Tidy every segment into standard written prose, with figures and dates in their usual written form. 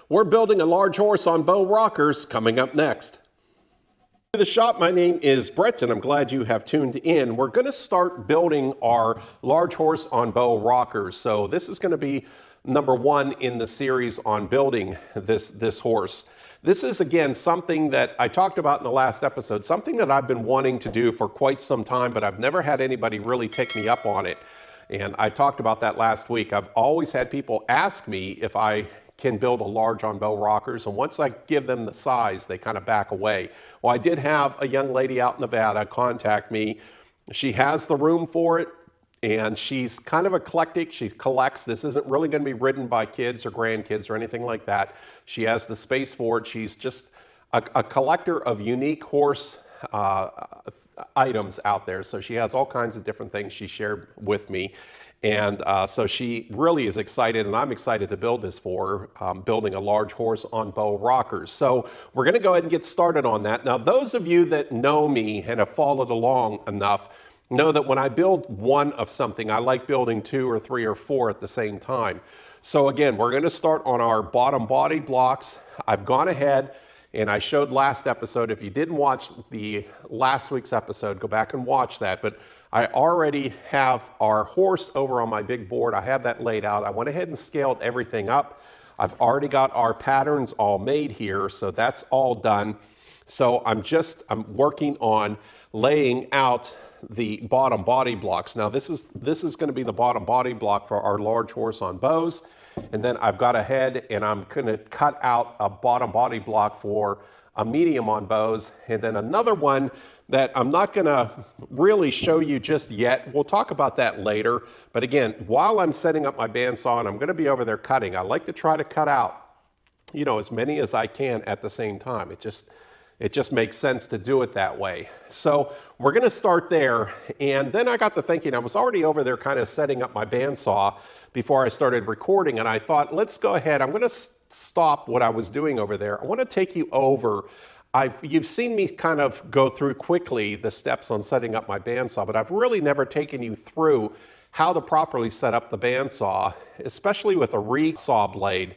We're building a large horse on bow rockers coming up next. To the shop, my name is Brett and I'm glad you have tuned in. We're going to start building our large horse on bow rockers. So this is going to be number one in the series on building this horse. This is again something that I talked about in the last episode, something that I've been wanting to do for quite some time, but I've never had anybody really take me up on it. And I talked about that last week. I've always had people ask me if I can build a large on bow rockers, and once I give them the size, they kind of back away. Well, I did have a young lady out in Nevada contact me. She has the room for it, and she's kind of eclectic. She collects. This isn't really going to be ridden by kids or grandkids or anything like that. She has the space for it. She's just a collector of unique horse items out there. So she has all kinds of different things she shared with me. And so she really is excited, and I'm excited to build this for her, building a large horse on bow rockers. So we're going to go ahead and get started on that. Now, those of you that know me and have followed along enough know that when I build one of something, I like building two or three or four at the same time. So again, we're going to start on our bottom body blocks. I've gone ahead and I showed last episode. If you didn't watch the last week's episode, go back and watch that. But I already have our horse over on my big board. I have that laid out. I went ahead and scaled everything up. I've already got our patterns all made here, so that's all done. So I'm working on laying out the bottom body blocks. Now this is going to be the bottom body block for our large horse on bows. And then I've got a head, and I'm going to cut out a bottom body block for a medium on bows, and then another one that I'm not going to really show you just yet. We'll talk about that later. But again, while I'm setting up my bandsaw and I'm going to be over there cutting, I like to try to cut out, as many as I can at the same time. It just makes sense to do it that way. So we're going to start there. And then I got to thinking, I was already over there kind of setting up my bandsaw before I started recording. And I thought, let's go ahead. I'm going to stop what I was doing over there. I want to take you over. You've seen me kind of go through quickly the steps on setting up my bandsaw, but I've really never taken you through how to properly set up the bandsaw, especially with a Resaw Blade,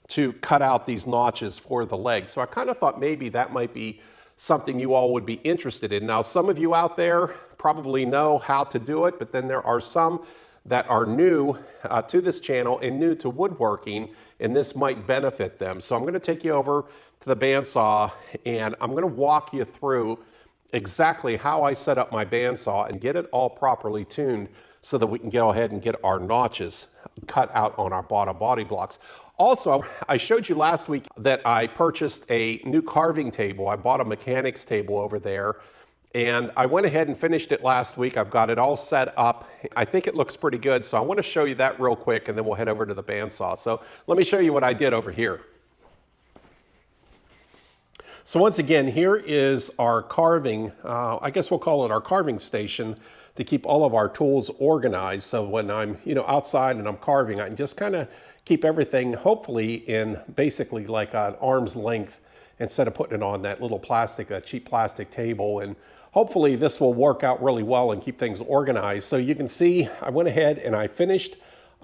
to cut out these notches for the legs. So I kind of thought maybe that might be something you all would be interested in. Now, some of you out there probably know how to do it, but then there are some that are new to this channel and new to woodworking, and this might benefit them. So I'm going to take you over to the bandsaw, and I'm going to walk you through exactly how I set up my bandsaw and get it all properly tuned so that we can go ahead and get our notches cut out on our bottom body blocks. Also, I showed you last week that I purchased a new carving table. I bought a mechanics table over there, and I went ahead and finished it last week. I've got it all set up. I think it looks pretty good, so I want to show you that real quick, and then we'll head over to the bandsaw. So let me show you what I did over here. So once again, here is our carving, I guess we'll call it our carving station, to keep all of our tools organized. So when I'm outside and I'm carving, I can just kind of keep everything hopefully in basically like an arm's length instead of putting it on that little plastic, that cheap plastic table. And hopefully this will work out really well and keep things organized. So you can see I went ahead and I finished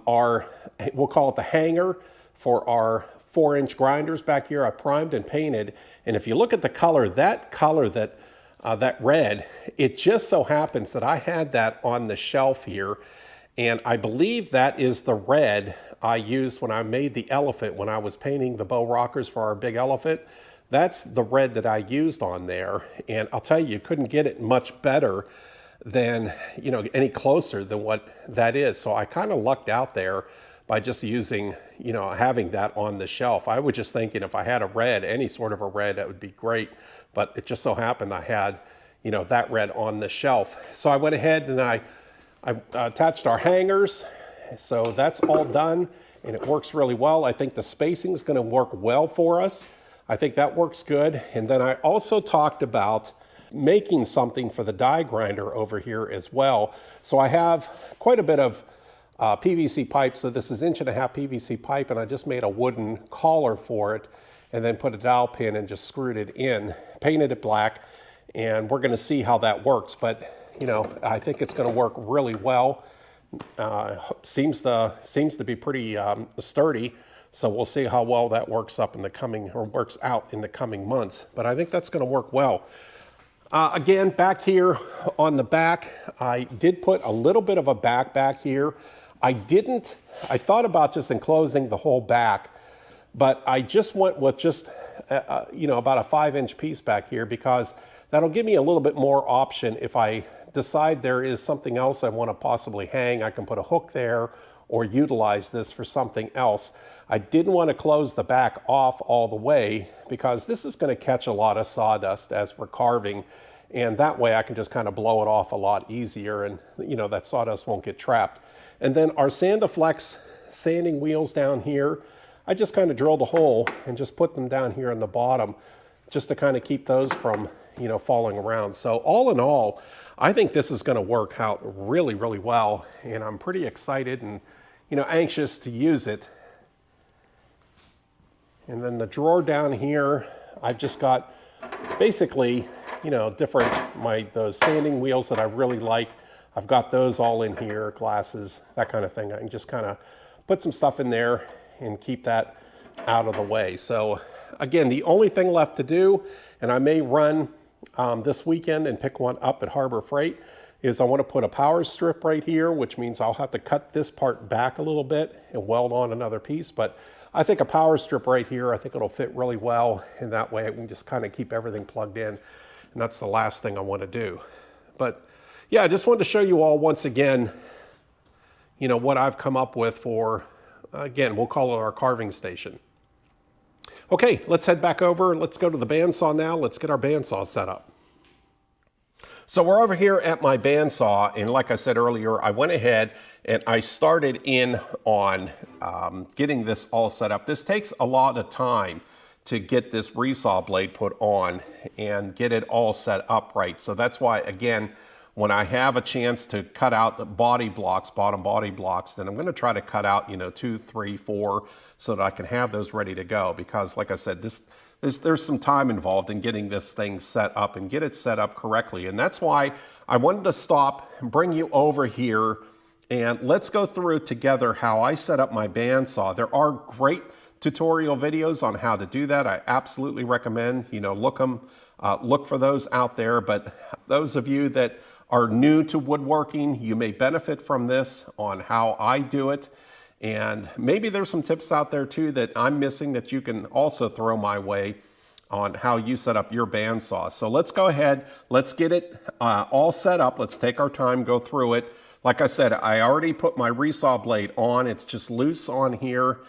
our, we'll call it the hanger for our 4-inch grinders back here. I primed and painted. And if you look at the color that red, it just so happens that I had that on the shelf here. And I believe that is the red I used when I made the elephant, when I was painting the bow rockers for our big elephant. That's the red that I used on there. And I'll tell you couldn't get it much better than, any closer than what that is. So I kind of lucked out there by just using, having that on the shelf. I was just thinking if I had a red, any sort of a red, that would be great. But it just so happened I had, that red on the shelf. So I went ahead and I attached our hangers. So that's all done, and it works really well. I think the spacing is going to work well for us. I think that works good. And then I also talked about making something for the die grinder over here as well. So I have quite a bit of PVC pipe. So this is 1.5 inch PVC pipe, and I just made a wooden collar for it and then put a dowel pin and just screwed it in, painted it black, and we're going to see how that works. But I think it's going to work really well. Seems to be pretty sturdy. So we'll see how well that works out in the coming months. But I think that's going to work well. Again, back here on the back, I did put a little bit of a back here. I thought about just enclosing the whole back, but I just went with just, about a 5-inch piece back here, because that'll give me a little bit more option. If I decide there is something else I want to possibly hang, I can put a hook there or utilize this for something else. I didn't want to close the back off all the way, because this is going to catch a lot of sawdust as we're carving, and that way I can just kind of blow it off a lot easier, and that sawdust won't get trapped. And then our Sandiflex sanding wheels down here, I just kind of drilled a hole and just put them down here on the bottom, just to kind of keep those from falling around. So all in all, I think this is going to work out really, really well, and I'm pretty excited and anxious to use it. And then the drawer down here, I've just got basically those sanding wheels that I really like. I've got those all in here, glasses, that kind of thing. I can just kind of put some stuff in there and keep that out of the way. So again, the only thing left to do, and I may run this weekend and pick one up at Harbor Freight, is I want to put a power strip right here, which means I'll have to cut this part back a little bit and weld on another piece. But I think a power strip right here, I think it'll fit really well, and that way I can just kind of keep everything plugged in, and that's the last thing I want to do. But yeah, I just wanted to show you all once again, what I've come up with for, again, we'll call it our carving station. Okay, let's head back over. Let's go to the bandsaw now. Let's get our bandsaw set up. So we're over here at my bandsaw, and like I said earlier, I went ahead and I started in on getting this all set up. This takes a lot of time to get this Resaw blade put on and get it all set up right. So that's why, again, when I have a chance to cut out the body blocks, bottom body blocks, then I'm going to try to cut out, 2, 3, 4, so that I can have those ready to go. Because like I said, there's some time involved in getting this thing set up and get it set up correctly. And that's why I wanted to stop and bring you over here, and let's go through together how I set up my bandsaw. There are great tutorial videos on how to do that. I absolutely recommend, look for those out there. But those of you that are new to woodworking, you may benefit from this on how I do it. And maybe there's some tips out there too that I'm missing that you can also throw my way on how you set up your bandsaw. So let's go ahead, let's get it all set up. Let's take our time, go through it. Like I said, I already put my Resaw blade on. It's just loose on here.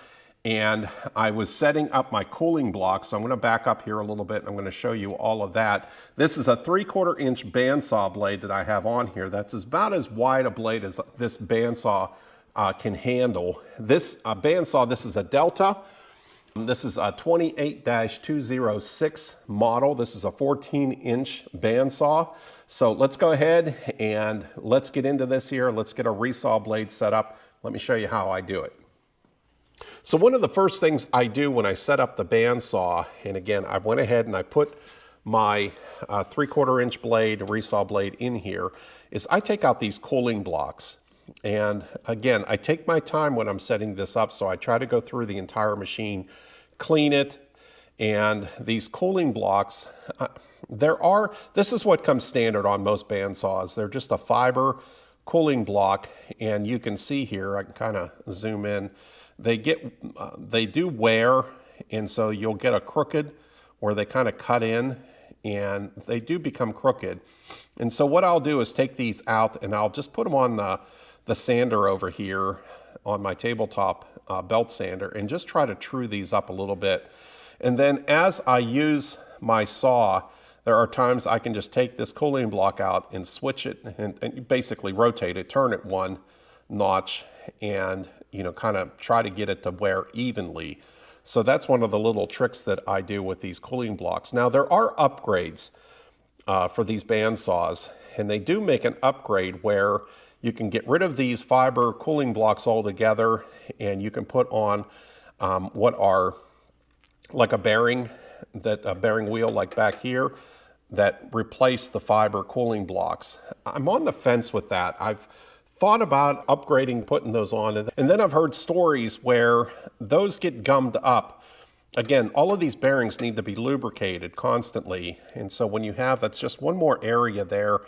And I was setting up my cooling blocks. So I'm going to back up here a little bit. And I'm going to show you all of that. This is a 3/4 inch bandsaw blade that I have on here. That's about as wide a blade as this bandsaw can handle. This bandsaw, this is a Delta. This is a 28-206 model. This is a 14-inch bandsaw. So let's go ahead and let's get into this here. Let's get a Resaw blade set up. Let me show you how I do it. So one of the first things I do when I set up the bandsaw, and again, I went ahead and I put my 3/4 inch blade, Resaw blade in here, is I take out these cooling blocks. And again, I take my time when I'm setting this up, so I try to go through the entire machine, clean it, and these cooling blocks, this is what comes standard on most bandsaws. They're just a fiber cooling block, and you can see here, I can kind of zoom in, they do wear, and so you'll get a crooked where they kind of cut in, and they do become crooked. And so what I'll do is take these out, and I'll just put them on the sander over here on my tabletop belt sander, and just try to true these up a little bit. And then as I use my saw, there are times I can just take this cooling block out and switch it and basically rotate it, turn it one notch, and kind of try to get it to wear evenly. So that's one of the little tricks that I do with these cooling blocks. Now there are upgrades for these bandsaws, and they do make an upgrade where you can get rid of these fiber cooling blocks altogether, and you can put on what are like a bearing wheel like back here that replace the fiber cooling blocks. I'm on the fence with that. I've thought about upgrading, putting those on, and then I've heard stories where those get gummed up. Again, all of these bearings need to be lubricated constantly, and so when you have, that's just one more area there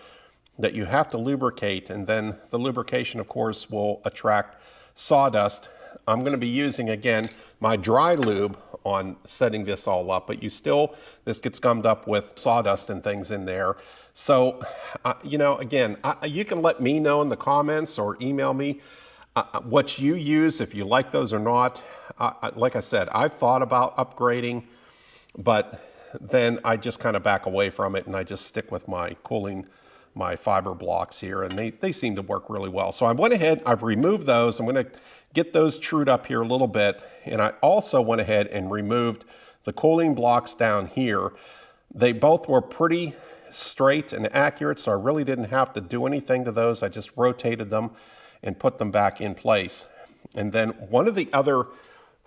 that you have to lubricate, and then the lubrication, of course, will attract sawdust. I'm going to be using, again, my dry lube on setting this all up, but this gets gummed up with sawdust and things in there. So, you know, again, you can let me know in the comments or email me what you use, if you like those or not. Like I said, I've thought about upgrading, but then I just kind of back away from it and I just stick with my fiber blocks here, and they seem to work really well. So I went ahead, I've removed those. I'm going to get those trued up here a little bit, and I also went ahead and removed the cooling blocks down here. They both were pretty straight and accurate, so I really didn't have to do anything to those. I just rotated them and put them back in place. And then one of the other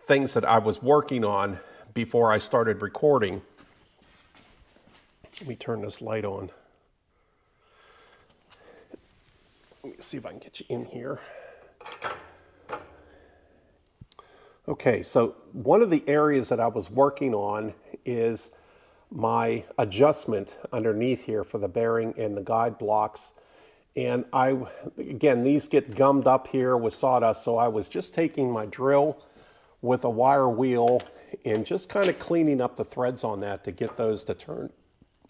things that I was working on before I started recording, let me turn this light on. Let me see if I can get you in here. Okay, so one of the areas that I was working on is my adjustment underneath here for the bearing and the guide blocks. And again, these get gummed up here with sawdust, so I was just taking my drill with a wire wheel and just kind of cleaning up the threads on that to get those to turn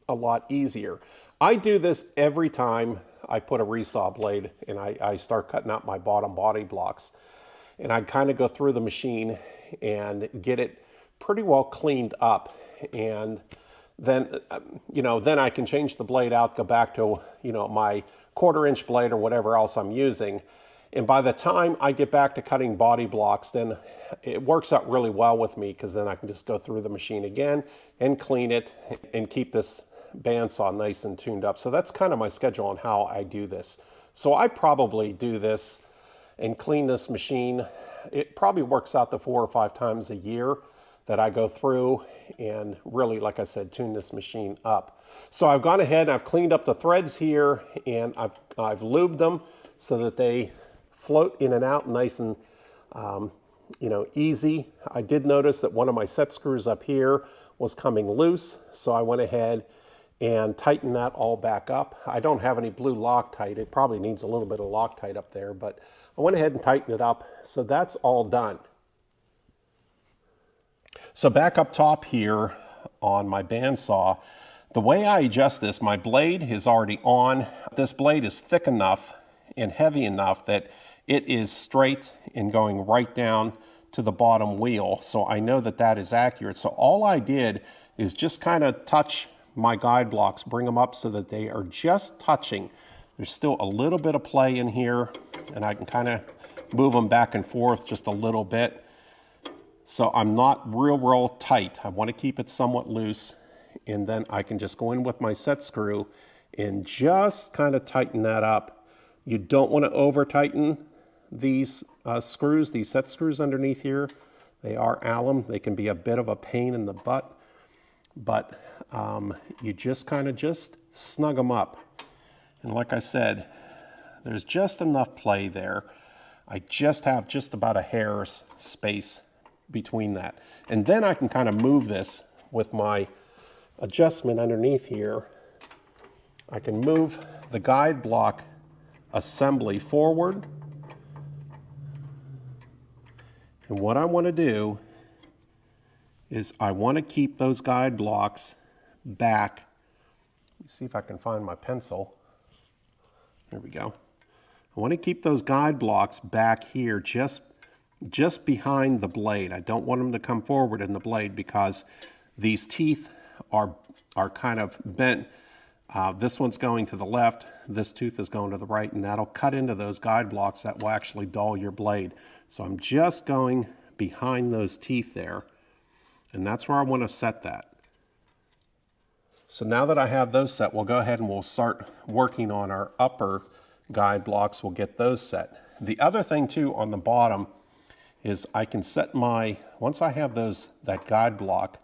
a lot easier. I do this every time I put a Resaw blade and I start cutting out my bottom body blocks. And I kind of go through the machine and get it pretty well cleaned up. And then, you know, then I can change the blade out, go back to, you know, my 1/4 inch blade or whatever else I'm using. And by the time I get back to cutting body blocks, then it works out really well with me, because then I can just go through the machine again and clean it and keep this bandsaw nice and tuned up. So that's kind of my schedule on how I do this. So I probably do this and clean this machine. It probably works out to 4 or 5 times a year that I go through and really, like I said, tune this machine up. So I've gone ahead and I've cleaned up the threads here, and I've lubed them so that they float in and out nice and you know, easy. I did notice that one of my set screws up here was coming loose, so I went ahead and tightened that all back up. I don't have any blue Loctite. It probably needs a little bit of Loctite up there, but I went ahead and tightened it up. So that's all done. So back up top here on my bandsaw, the way I adjust this, my blade is already on. This blade is thick enough and heavy enough that it is straight and going right down to the bottom wheel. So I know that that is accurate. So all I did is just kind of touch my guide blocks, bring them up so that they are just touching. There's still a little bit of play in here, and I can kind of move them back and forth just a little bit. So I'm not real tight. I want to keep it somewhat loose, and then I can just go in with my set screw and just kind of tighten that up. You don't want to over tighten these screws, these set screws underneath here. They are alum. They can be a bit of a pain in the butt, but you just kind of just snug them up. And like I said, there's just enough play there. I just have just about a hair's space between that. And then I can kind of move this with my adjustment underneath here. I can move the guide block assembly forward. And what I want to do is I want to keep those guide blocks back. Let me see if I can find my pencil. There we go. I want to keep those guide blocks back here just behind the blade. I don't want them to come forward in the blade because these teeth are kind of bent. This one's going to the left, this tooth is going to the right, and that'll cut into those guide blocks that will actually dull your blade. So I'm just going behind those teeth there, and that's where I want to set that. So now that I have those set, we'll go ahead and we'll start working on our upper guide blocks. We'll get those set. The other thing too on the bottom is I can set once I have that guide block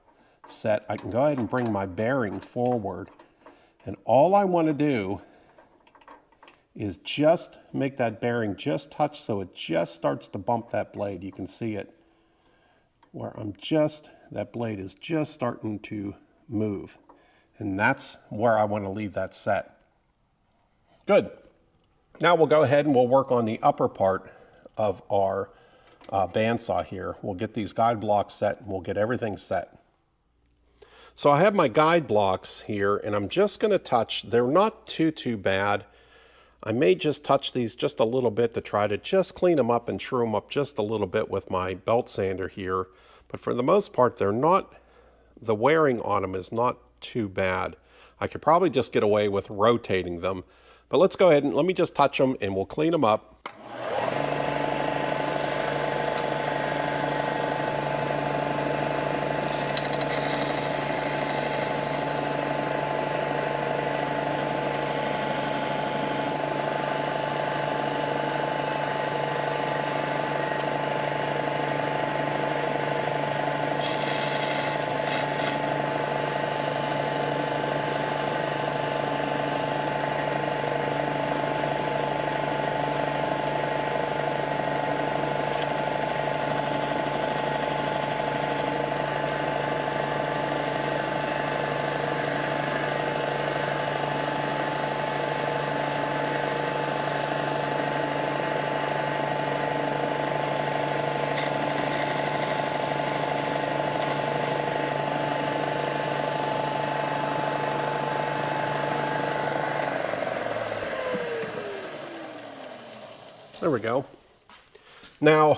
set, I can go ahead and bring my bearing forward. And all I want to do is just make that bearing just touch so it just starts to bump that blade. You can see it where that blade is just starting to move. And that's where I want to leave that set. Good. Now we'll go ahead and we'll work on the upper part of our bandsaw here. We'll get these guide blocks set and we'll get everything set. So I have my guide blocks here and I'm just going to touch. They're not too bad. I may just touch these just a little bit to try to just clean them up and true them up just a little bit with my belt sander here. But for the most part, they're not, the wearing on them is not too bad. I could probably just get away with rotating them. But let's go ahead and let me just touch them and we'll clean them up. There we go. Now,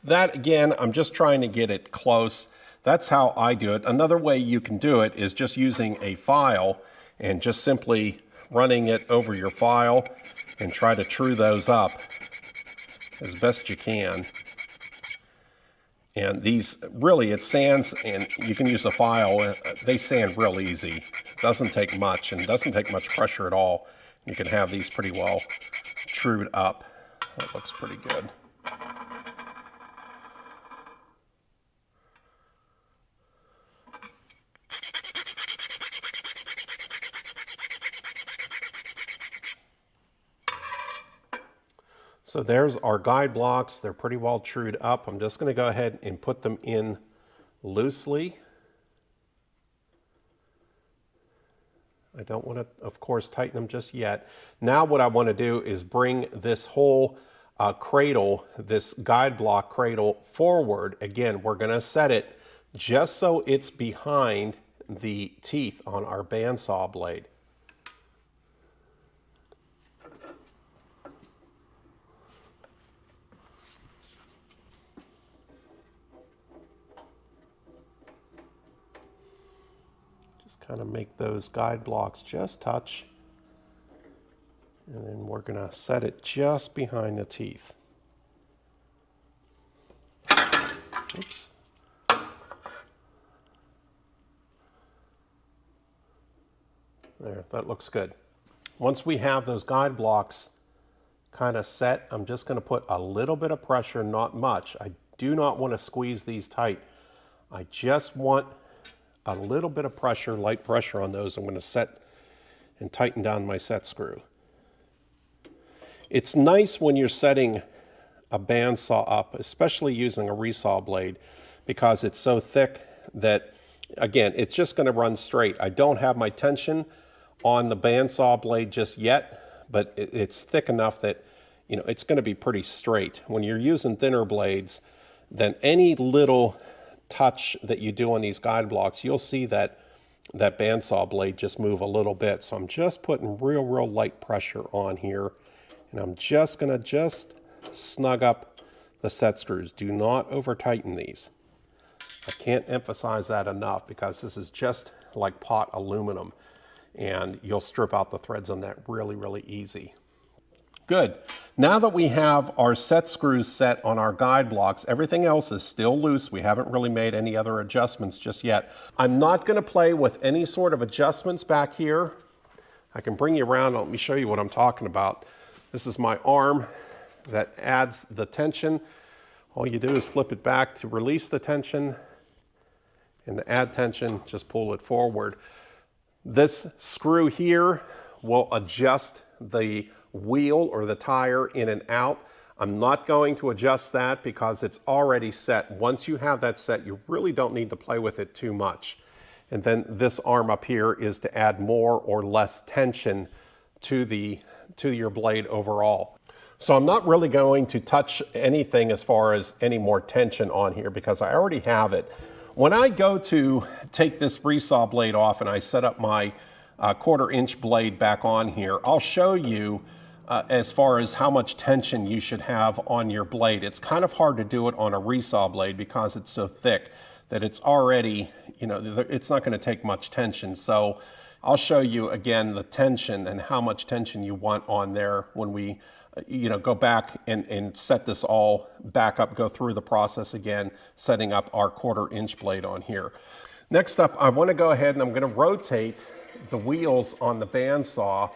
that again, I'm just trying to get it close. That's how I do it. Another way you can do it is just using a file and just simply running it over your file and try to true those up as best you can. And these really, it sands, and you can use a file. They sand real easy. Doesn't take much and doesn't take much pressure at all. You can have these pretty well trued up. That looks pretty good. So there's our guide blocks. They're pretty well trued up. I'm just going to go ahead and put them in loosely. I don't want to, of course, tighten them just yet. Now what I want to do is bring this whole cradle, this guide block cradle forward. Again, we're going to set it just so it's behind the teeth on our bandsaw blade. Kind of make those guide blocks just touch, and then we're going to set it just behind the teeth. Oops. There, that looks good. Once we have those guide blocks kind of set, I'm just going to put a little bit of pressure, not much. I do not want to squeeze these tight. I just want a little bit of pressure, light pressure on those. I'm going to set and tighten down my set screw. It's nice when you're setting a bandsaw up, especially using a Resaw blade, because it's so thick that, again, it's just going to run straight. I don't have my tension on the bandsaw blade just yet, but it's thick enough that, you know, it's going to be pretty straight. When you're using thinner blades, then any little touch that you do on these guide blocks, you'll see that bandsaw blade just move a little bit. So I'm just putting real light pressure on here, and I'm just going to snug up the set screws. Do not over tighten these. I can't emphasize that enough, because this is just like pot aluminum, and you'll strip out the threads on that really easy. Good. Now that we have our set screws set on our guide blocks, everything else is still loose. We haven't really made any other adjustments just yet. I'm not going to play with any sort of adjustments back here. I can bring you around and let me show you what I'm talking about. This is my arm that adds the tension. All you do is flip it back to release the tension, and to add tension, just pull it forward. This screw here will adjust the wheel or the tire in and out. I'm not going to adjust that because it's already set. Once you have that set, you really don't need to play with it too much. And then this arm up here is to add more or less tension to your blade overall. So I'm not really going to touch anything as far as any more tension on here because I already have it. When I go to take this Resaw blade off and I set up my 1/4 inch blade back on here, I'll show you as far as how much tension you should have on your blade. It's kind of hard to do it on a Resaw blade because it's so thick that it's already, it's not going to take much tension. So I'll show you again the tension and how much tension you want on there when we go back and set this all back up, go through the process again, setting up our 1/4 inch blade on here. Next up, I want to go ahead and I'm going to rotate the wheels on the bandsaw.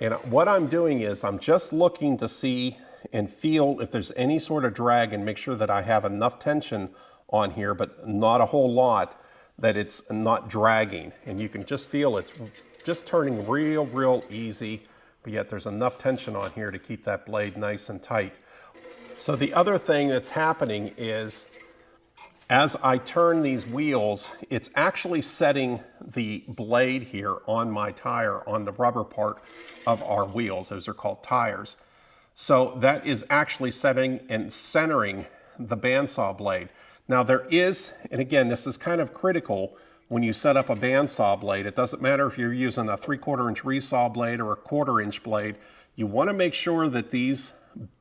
And what I'm doing is I'm just looking to see and feel if there's any sort of drag and make sure that I have enough tension on here, but not a whole lot, that it's not dragging. And you can just feel it's just turning real easy, but yet there's enough tension on here to keep that blade nice and tight. So the other thing that's happening is as I turn these wheels, it's actually setting the blade here on my tire, on the rubber part of our wheels. Those are called tires. So that is actually setting and centering the bandsaw blade. Now there is, and again, this is kind of critical when you set up a bandsaw blade. It doesn't matter if you're using a 3/4 inch Resaw blade or a 1/4 inch blade. You want to make sure that these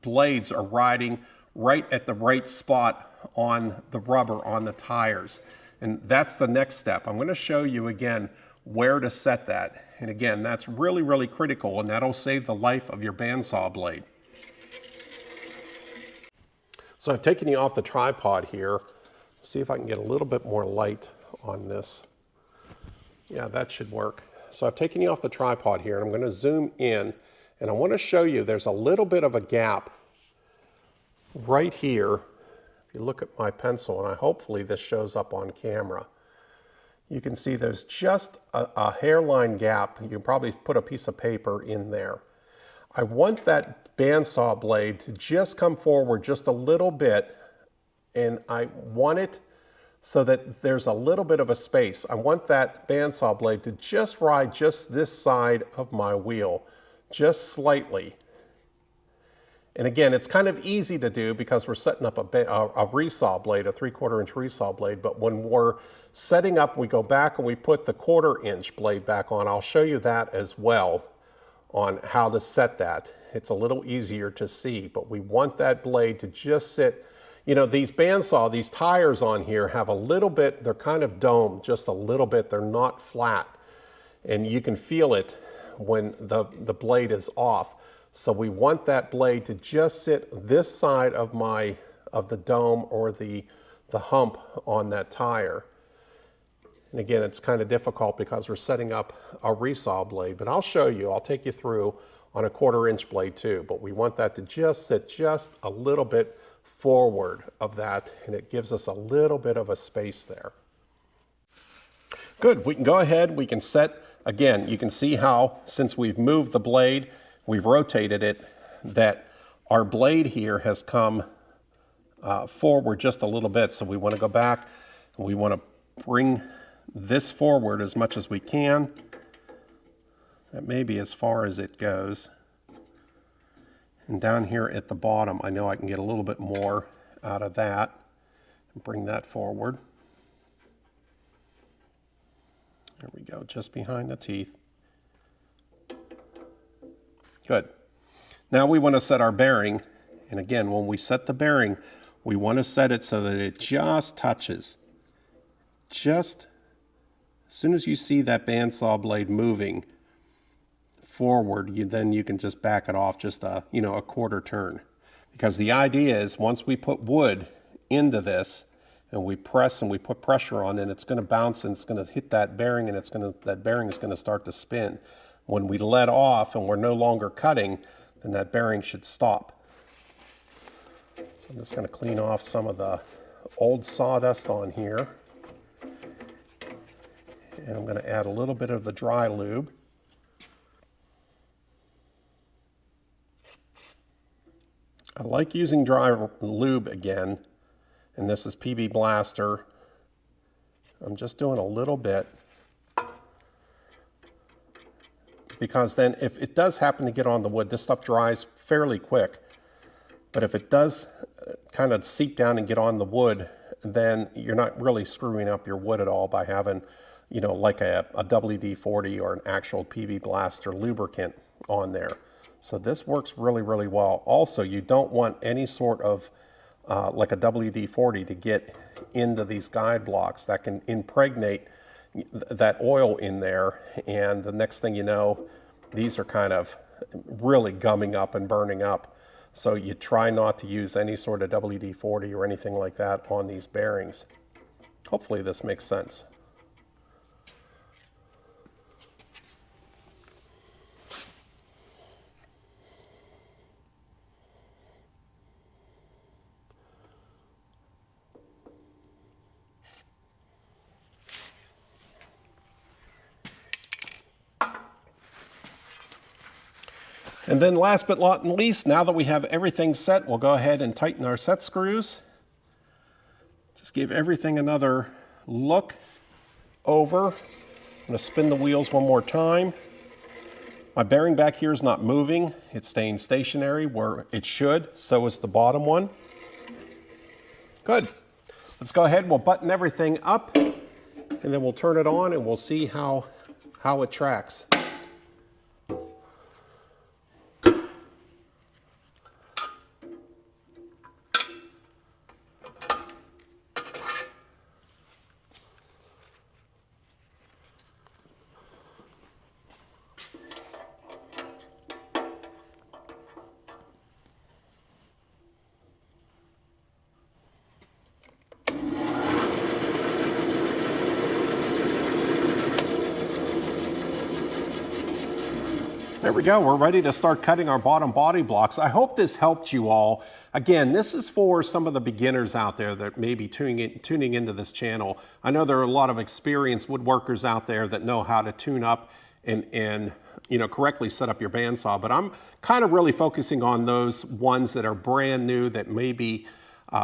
blades are riding right at the right spot on the rubber on the tires. And that's the next step. I'm going to show you again where to set that. And again, that's really critical, and that'll save the life of your bandsaw blade. So I've taken you off the tripod here. See if I can get a little bit more light on this. Yeah, that should work. So I've taken you off the tripod here, and I'm going to zoom in, and I want to show you there's a little bit of a gap right here. If you look at my pencil, and hopefully this shows up on camera, you can see there's just a hairline gap. You can probably put a piece of paper in there. I want that bandsaw blade to just come forward just a little bit, and I want it so that there's a little bit of a space. I want that bandsaw blade to just ride just this side of my wheel, just slightly. And again, it's kind of easy to do because we're setting up a Resaw blade, a 3/4 inch Resaw blade. But when we're setting up, we go back and we put the 1/4 inch blade back on. I'll show you that as well on how to set that. It's a little easier to see, but we want that blade to just sit. These bandsaw, these tires on here have a little bit, they're kind of domed just a little bit. They're not flat. And you can feel it when the blade is off. So we want that blade to just sit this side of the dome or the hump on that tire. And again, it's kind of difficult because we're setting up a Resaw blade, but I'll show you, I'll take you through on a 1/4 inch blade too, but we want that to just sit just a little bit forward of that, and it gives us a little bit of a space there. Good, we can go ahead, we can set, again, you can see how since we've moved the blade, we've rotated it, that our blade here has come forward just a little bit. So we want to go back and we want to bring this forward as much as we can. That may be as far as it goes. And down here at the bottom, I know I can get a little bit more out of that and bring that forward. There we go, just behind the teeth. Good. Now we want to set our bearing. And again, when we set the bearing, we want to set it so that it just touches. Just as soon as you see that bandsaw blade moving forward, then you can just back it off just a 1/4 turn. Because the idea is once we put wood into this and we press and we put pressure on it, it's going to bounce and it's going to hit that bearing, and that bearing is going to start to spin. When we let off and we're no longer cutting, then that bearing should stop. So I'm just going to clean off some of the old sawdust on here. And I'm going to add a little bit of the dry lube. I like using dry lube again, and this is PB Blaster. I'm just doing a little bit, because then if it does happen to get on the wood, this stuff dries fairly quick. But if it does kind of seep down and get on the wood, then you're not really screwing up your wood at all by having, you know, like a WD-40 or an actual PB Blaster lubricant on there. So this works really, really well. Also, you don't want any sort of like a WD-40 to get into these guide blocks. That can impregnate that oil in there, and the next thing you know, these are kind of really gumming up and burning up. So you try not to use any sort of WD-40 or anything like that on these bearings. Hopefully this makes sense. And then last but not least, now that we have everything set, we'll go ahead and tighten our set screws. Just give everything another look over. I'm going to spin the wheels one more time. My bearing back here is not moving. It's staying stationary where it should. So is the bottom one. Good. Let's go ahead and we'll button everything up, and then we'll turn it on and we'll see how it tracks. There we go, we're ready to start cutting our bottom body blocks. I hope this helped you all. Again, this is for some of the beginners out there that may be tuning into this channel. I know there are a lot of experienced woodworkers out there that know how to tune up and you know, correctly set up your bandsaw, but I'm kind of really focusing on those ones that are brand new, that maybe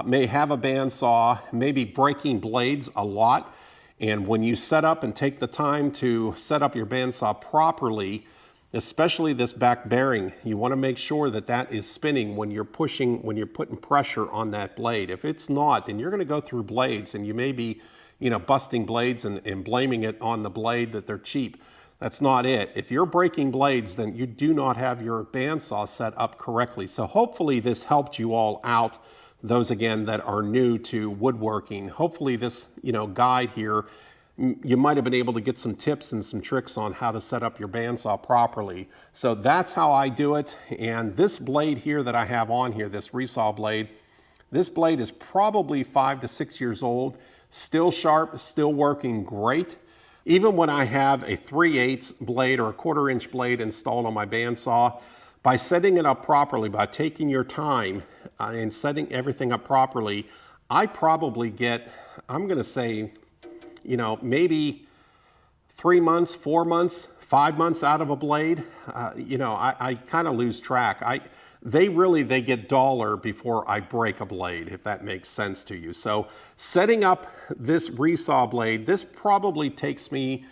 may have a bandsaw, maybe breaking blades a lot. And when you set up and take the time to set up your bandsaw properly, especially this back bearing, you want to make sure that that is spinning when you're pushing, when you're putting pressure on that blade. If it's not, then you're going to go through blades and you may be, you know, busting blades and blaming it on the blade that they're cheap. That's not it. If you're breaking blades, then you do not have your bandsaw set up correctly. So hopefully this helped you all out, those again that are new to woodworking. Hopefully this, you know, guide here, you might have been able to get some tips and some tricks on how to set up your bandsaw properly. So that's how I do it. And this blade here that I have on here, this Resaw blade, this blade is probably 5 to 6 years old, still sharp, still working great. Even when I have a 3/8 blade or a 1/4 inch blade installed on my bandsaw, by setting it up properly, by taking your time and setting everything up properly, I probably get, I'm gonna say, you know, maybe 3 months, 4 months, 5 months out of a blade. You know, I kind of lose track. They get duller before I break a blade, if that makes sense to you. So setting up this Resaw blade, this probably takes me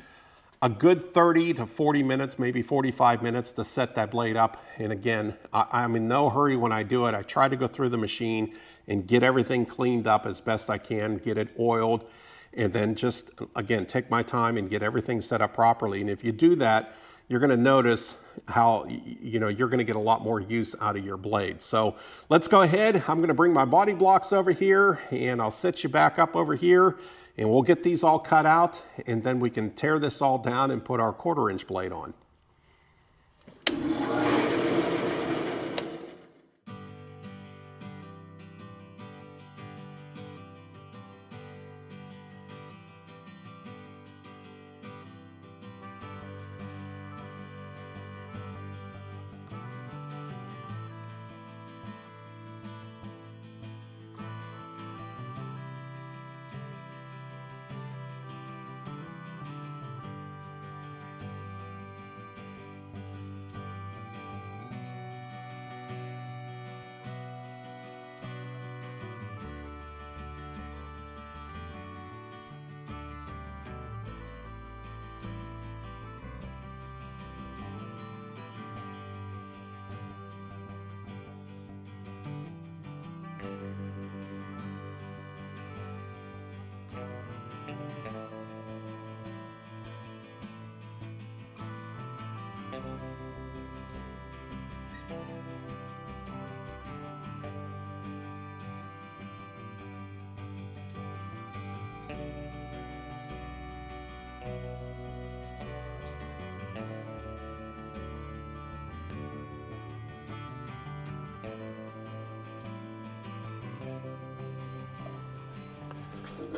a good 30 to 40 minutes, maybe 45 minutes to set that blade up. And again, I'm in no hurry when I do it. I try to go through the machine and get everything cleaned up as best I can, get it oiled, and then just, again, take my time and get everything set up properly. And if you do that, you're gonna notice how, you know, you're gonna get a lot more use out of your blade. So let's go ahead. I'm gonna bring my body blocks over here and I'll set you back up over here and we'll get these all cut out, and then we can tear this all down and put our 1/4 inch blade on.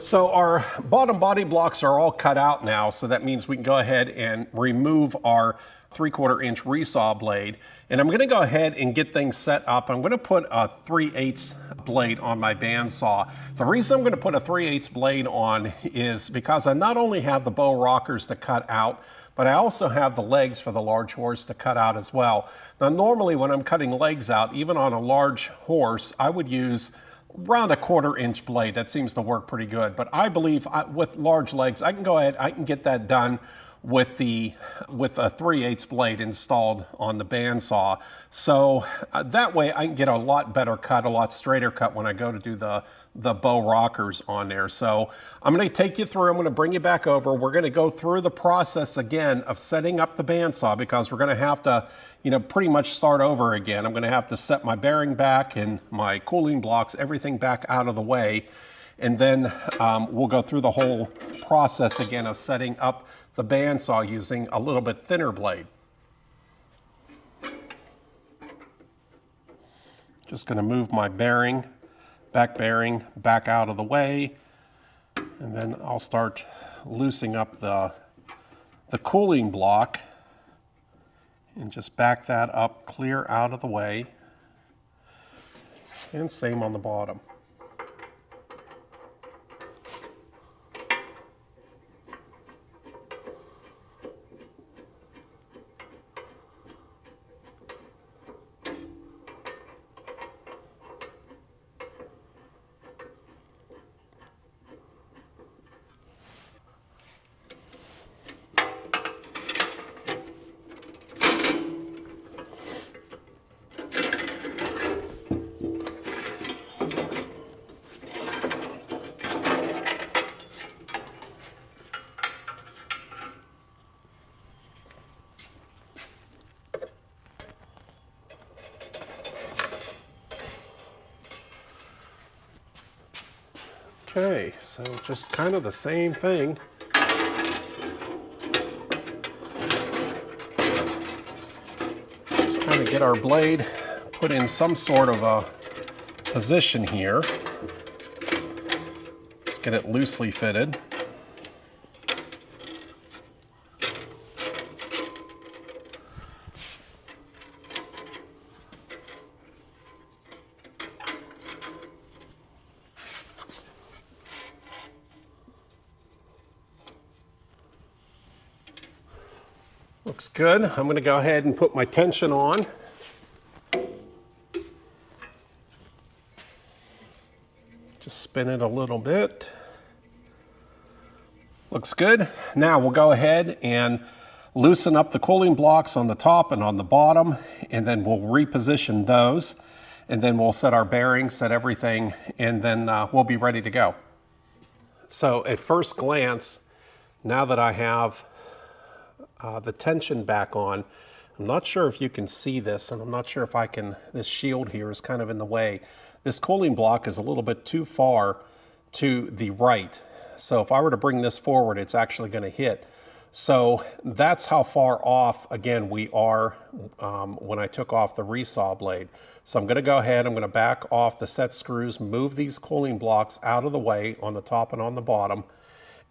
So our bottom body blocks are all cut out now, so that means we can go ahead and remove our 3/4 inch Resaw blade. And I'm gonna go ahead and get things set up. I'm gonna put a 3/8 blade on my bandsaw. The reason I'm gonna put a 3/8 blade on is because I not only have the bow rockers to cut out, but I also have the legs for the large horse to cut out as well. Now normally when I'm cutting legs out, even on a large horse, I would use around a 1/4 inch blade. That seems to work pretty good. But I believe with large legs, I can go ahead, I can get that done with a 3/8 blade installed on the bandsaw. So that way I can get a lot better cut, a lot straighter cut when I go to do the bow rockers on there. So I'm going to take you through, I'm going to bring you back over. We're going to go through the process again of setting up the bandsaw, because we're going to have to, pretty much start over again. I'm going to have to set my bearing back and my cooling blocks, everything back out of the way. And then we'll go through the whole process again of setting up the bandsaw using a little bit thinner blade. Just going to move my bearing back out of the way, and then I'll start loosening up the cooling block and just back that up clear out of the way, and same on the bottom. Okay, so just kind of the same thing. Just kind of get our blade put in some sort of a position here. Just get it loosely fitted. Looks good. I'm going to go ahead and put my tension on. Just spin it a little bit. Looks good. Now we'll go ahead and loosen up the cooling blocks on the top and on the bottom, and then we'll reposition those, and then we'll set our bearings, set everything, and then we'll be ready to go. So at first glance, now that I have the tension back on, I'm not sure if you can see this, and I'm not sure if I can, this shield here is kind of in the way. This cooling block is a little bit too far to the right. So if I were to bring this forward, it's actually going to hit. So that's how far off, again, we are when I took off the Resaw blade. So I'm going to go ahead, I'm going to back off the set screws, move these cooling blocks out of the way on the top and on the bottom,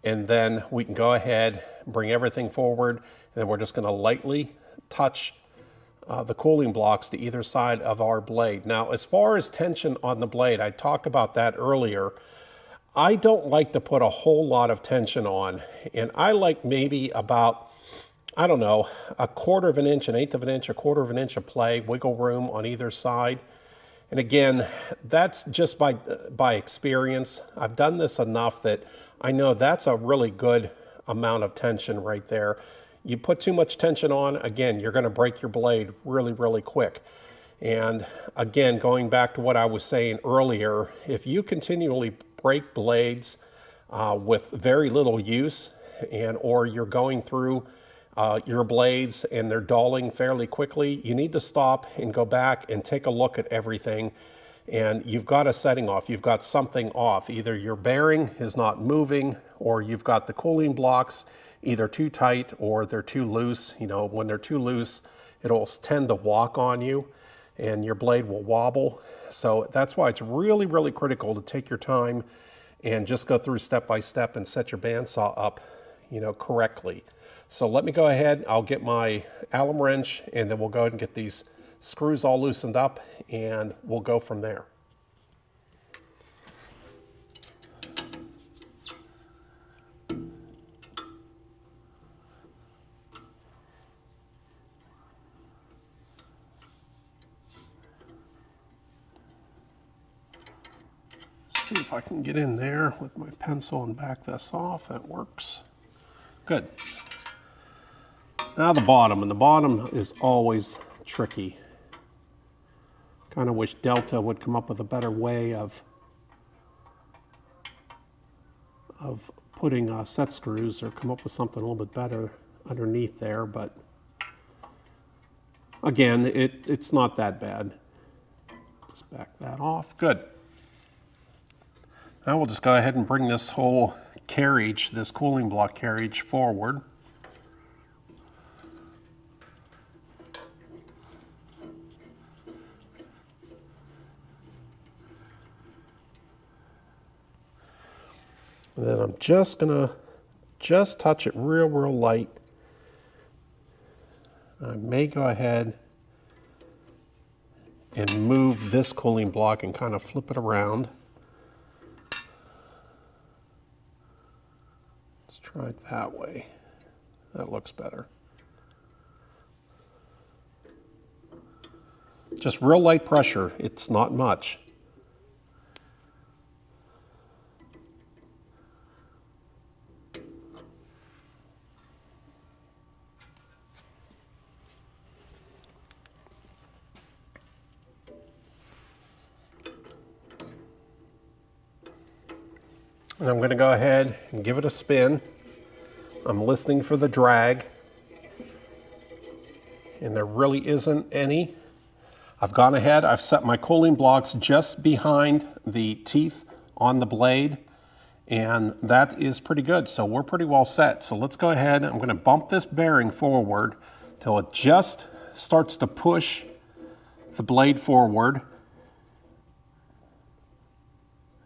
and then we can go ahead, bring everything forward, and then we're just going to lightly touch the cooling blocks to either side of our blade. Now, as far as tension on the blade, I talked about that earlier. I don't like to put a whole lot of tension on, and I like maybe about, I don't know, 1/4 of an inch, 1/8 of an inch, 1/4 of an inch of play, wiggle room on either side. And again, that's just by experience. I've done this enough that I know that's a really good amount of tension right there. You put too much tension on, again, you're going to break your blade really, really quick. And again, going back to what I was saying earlier, if you continually break blades with very little use, or you're going through your blades and they're dulling fairly quickly, you need to stop and go back and take a look at everything. And you've got a setting off, you've got something off. Either your bearing is not moving, or you've got the cooling blocks either too tight or they're too loose. You know, when they're too loose, it'll tend to walk on you and your blade will wobble. So that's why it's really, really critical to take your time and just go through step by step and set your bandsaw up, correctly. So let me go ahead, I'll get my Allen wrench, and then we'll go ahead and get these screws all loosened up, and we'll go from there. See if I can get in there with my pencil and back this off. That works. Good. Now the bottom, and the bottom is always tricky. Kind of wish Delta would come up with a better way of putting set screws, or come up with something a little bit better underneath there, but again, it's not that bad. Just back that off. Good. Now we'll just go ahead and bring this whole carriage, this cooling block carriage, forward. And then I'm just gonna touch it real light. I may go ahead and move this cooling block and kind of flip it around. Try it that way. That looks better. Just real light pressure. It's not much. And I'm going to go ahead and give it a spin. I'm listening for the drag, and there really isn't any. I've gone ahead, I've set my cooling blocks just behind the teeth on the blade, and that is pretty good. So we're pretty well set. So let's go ahead, I'm going to bump this bearing forward till it just starts to push the blade forward.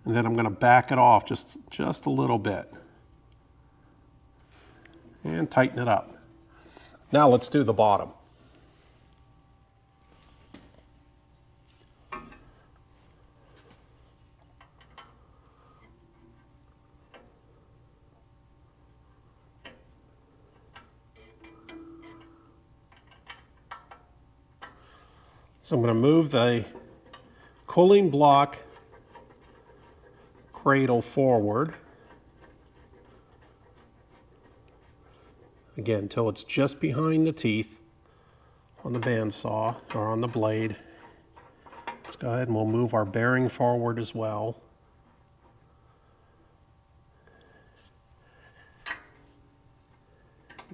And then I'm going to back it off just a little bit. And tighten it up. Now let's do the bottom. So I'm going to move the cooling block cradle forward. Again, until it's just behind the teeth on the bandsaw, or on the blade. Let's go ahead and we'll move our bearing forward as well.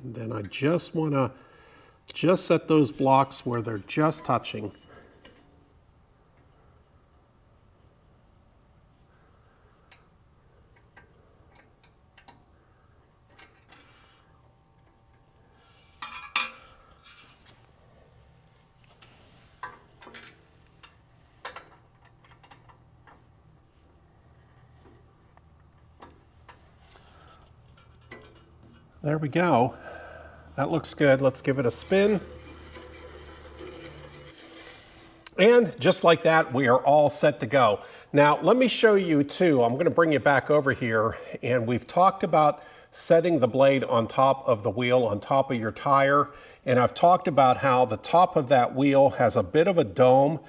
And then I just want to set those blocks where they're just touching. There we go. That looks good. Let's give it a spin. And just like that, we are all set to go. Now, let me show you too. I'm going to bring you back over here, and we've talked about setting the blade on top of the wheel, on top of your tire. And I've talked about how the top of that wheel has a bit of a dome.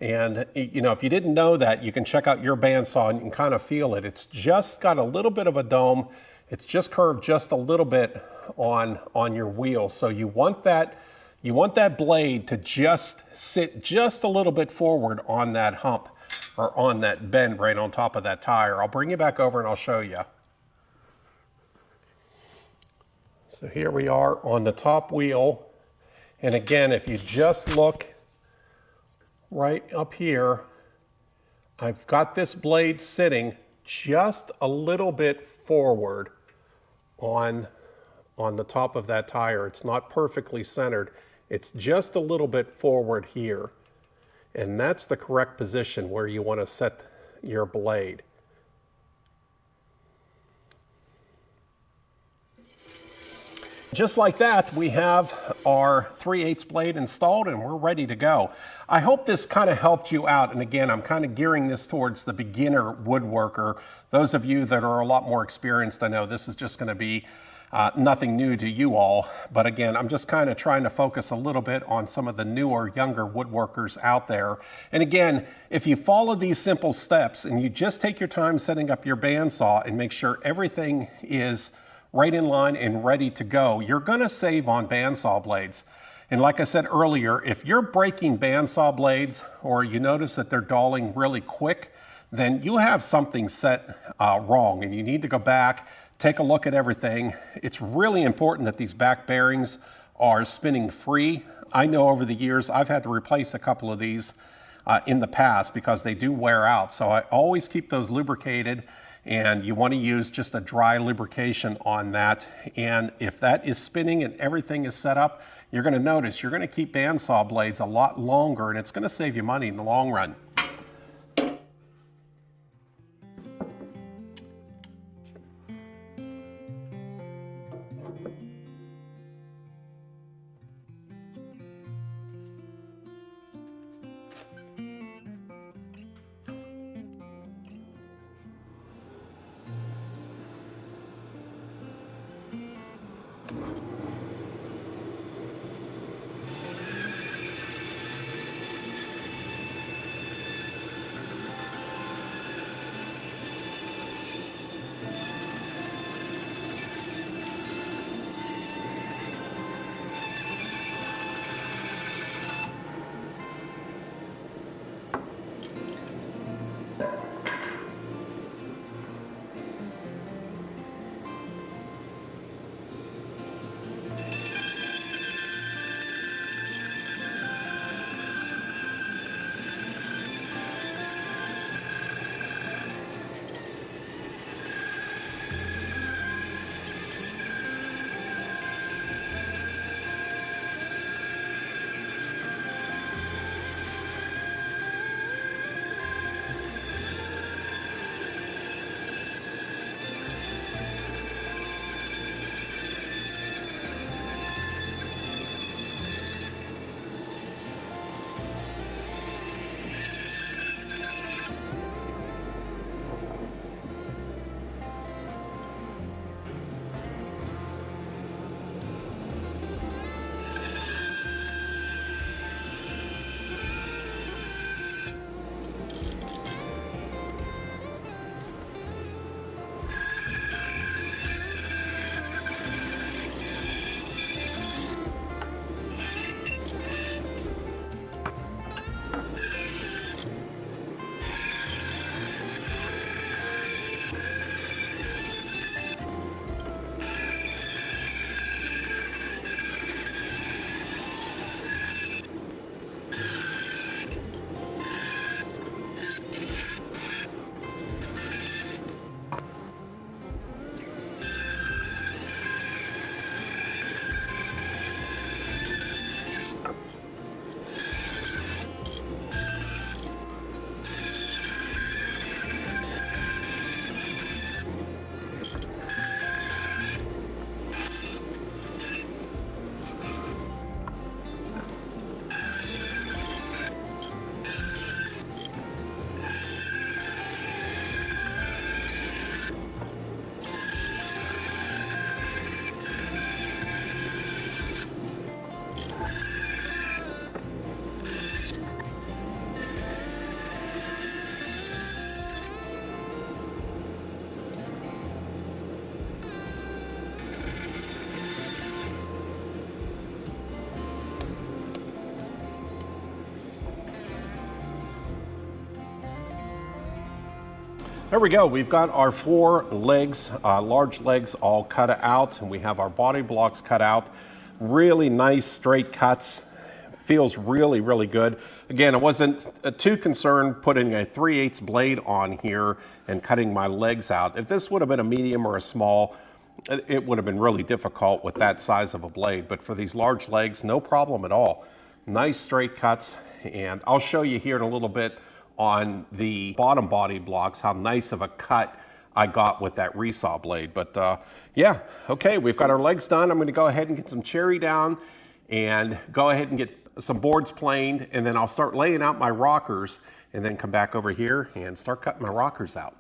And if you didn't know that, you can check out your bandsaw and you can kind of feel it. It's just got a little bit of a dome. It's just curved just a little bit on your wheel. So you want that blade to just sit just a little bit forward on that hump, or on that bend right on top of that tire. I'll bring you back over and I'll show you. So here we are on the top wheel. And again, if you just look right up here, I've got this blade sitting just a little bit forward on the top of that tire. It's not perfectly centered. It's just a little bit forward here. And that's the correct position where you want to set your blade. Just like that, we have our 3/8 blade installed and we're ready to go. I hope this kind of helped you out. And again, I'm kind of gearing this towards the beginner woodworker. Those of you that are a lot more experienced, I know this is just going to be nothing new to you all. But again, I'm just kind of trying to focus a little bit on some of the newer, younger woodworkers out there. And again, if you follow these simple steps and you just take your time setting up your bandsaw and make sure everything is right in line and ready to go, you're going to save on bandsaw blades. And like I said earlier, if you're breaking bandsaw blades or you notice that they're dulling really quick, then you have something set wrong and you need to go back, take a look at everything. It's really important that these back bearings are spinning free. I know over the years I've had to replace a couple of these in the past because they do wear out. So I always keep those lubricated, and you want to use just a dry lubrication on that. And if that is spinning and everything is set up, you're going to notice you're going to keep bandsaw blades a lot longer, and it's going to save you money in the long run. There we go. We've got our 4 legs, large legs all cut out, and we have our body blocks cut out. Really nice straight cuts. Feels really, really good. Again, I wasn't too concerned putting a 3/8 blade on here and cutting my legs out. If this would have been a medium or a small, it would have been really difficult with that size of a blade. But for these large legs, no problem at all. Nice straight cuts, and I'll show you here in a little bit on the bottom body blocks how nice of a cut I got with that Resaw blade. But yeah, okay, we've got our legs done. I'm going to go ahead and get some cherry down and go ahead and get some boards planed, and then I'll start laying out my rockers and then come back over here and start cutting my rockers out.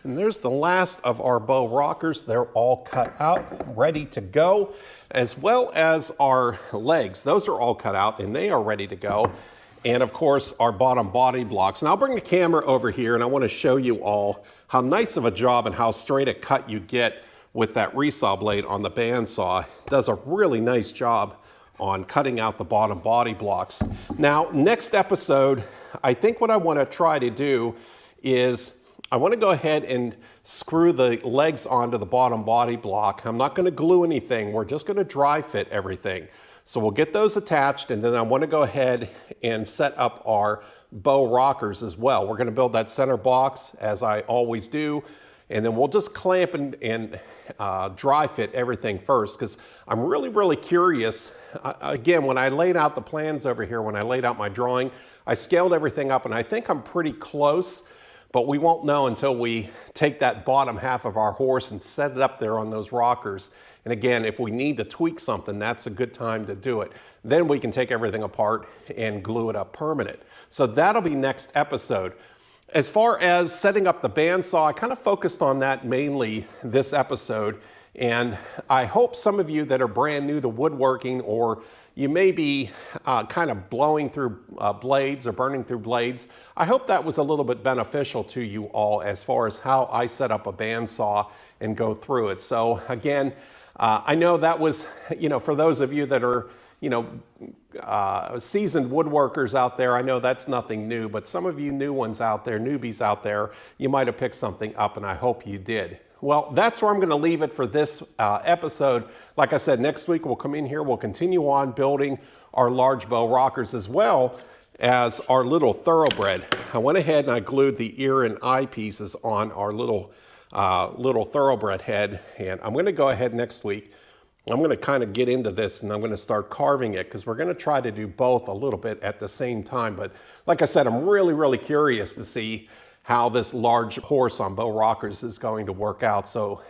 And there's the last of our bow rockers. They're all cut out, ready to go, as well as our legs. Those are all cut out and they are ready to go. And of course, our bottom body blocks. Now I'll bring the camera over here and I want to show you all how nice of a job and how straight a cut you get with that Resaw blade on the bandsaw. It does a really nice job on cutting out the bottom body blocks. Now, next episode, I think what I want to try to do is I want to go ahead and screw the legs onto the bottom body block. I'm not going to glue anything. We're just going to dry fit everything. So we'll get those attached, and then I want to go ahead and set up our bow rockers as well. We're going to build that center box as I always do, and then we'll just clamp and dry fit everything first, because I'm really curious. Again, when I laid out the plans over here, when I laid out my drawing, I scaled everything up and I think I'm pretty close, but we won't know until we take that bottom half of our horse and set it up there on those rockers. And again, if we need to tweak something, that's a good time to do it. Then we can take everything apart and glue it up permanent. So that'll be next episode. As far as setting up the bandsaw, I kind of focused on that mainly this episode. And I hope some of you that are brand new to woodworking, or you may be kind of blowing through blades or burning through blades, I hope that was a little bit beneficial to you all as far as how I set up a bandsaw and go through it. So again, I know that was, for those of you that are, seasoned woodworkers out there, I know that's nothing new, but some of you new ones out there, newbies out there, you might have picked something up, and I hope you did. Well, that's where I'm going to leave it for this episode. Like I said, next week we'll come in here, we'll continue on building our large bow rockers as well as our little thoroughbred. I went ahead and I glued the ear and eye pieces on our little thoroughbred head, and I'm going to go ahead next week. I'm going to kind of get into this and I'm going to start carving it, because we're going to try to do both a little bit at the same time. But like I said, I'm really curious to see how this large horse on bow rockers is going to work out. So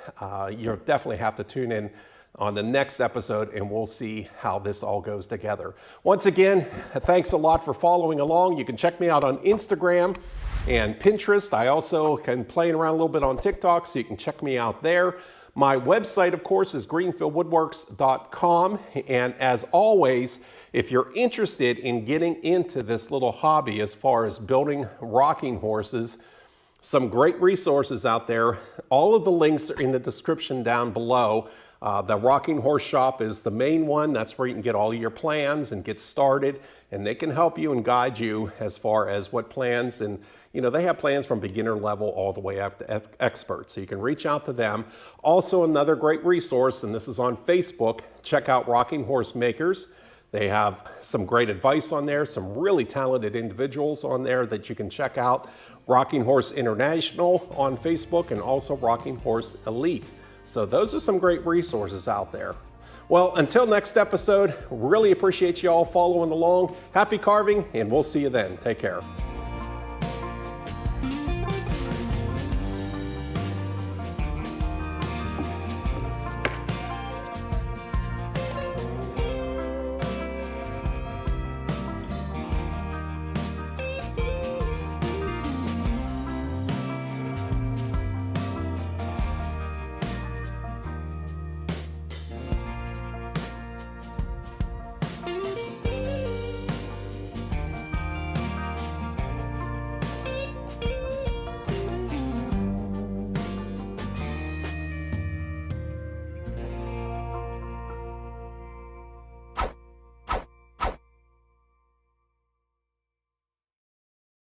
you'll definitely have to tune in on the next episode and we'll see how this all goes together. Once again, thanks a lot for following along. You can check me out on Instagram and Pinterest. I also can play around a little bit on TikTok, so you can check me out there. My website, of course, is greenfieldwoodworks.com. And as always, if you're interested in getting into this little hobby as far as building rocking horses, some great resources out there. All of the links are in the description down below. The Rocking Horse Shop is the main one. That's where you can get all your plans and get started, and they can help you and guide you as far as what plans, and they have plans from beginner level all the way up to expert, so you can reach out to them. Also, another great resource, and this is on Facebook, check out Rocking Horse Makers. They have some great advice on there, some really talented individuals on there that you can check out. Rocking Horse International on Facebook, and also Rocking Horse Elite. So those are some great resources out there. Well, until next episode, really appreciate you all following along. Happy carving, and we'll see you then. Take care.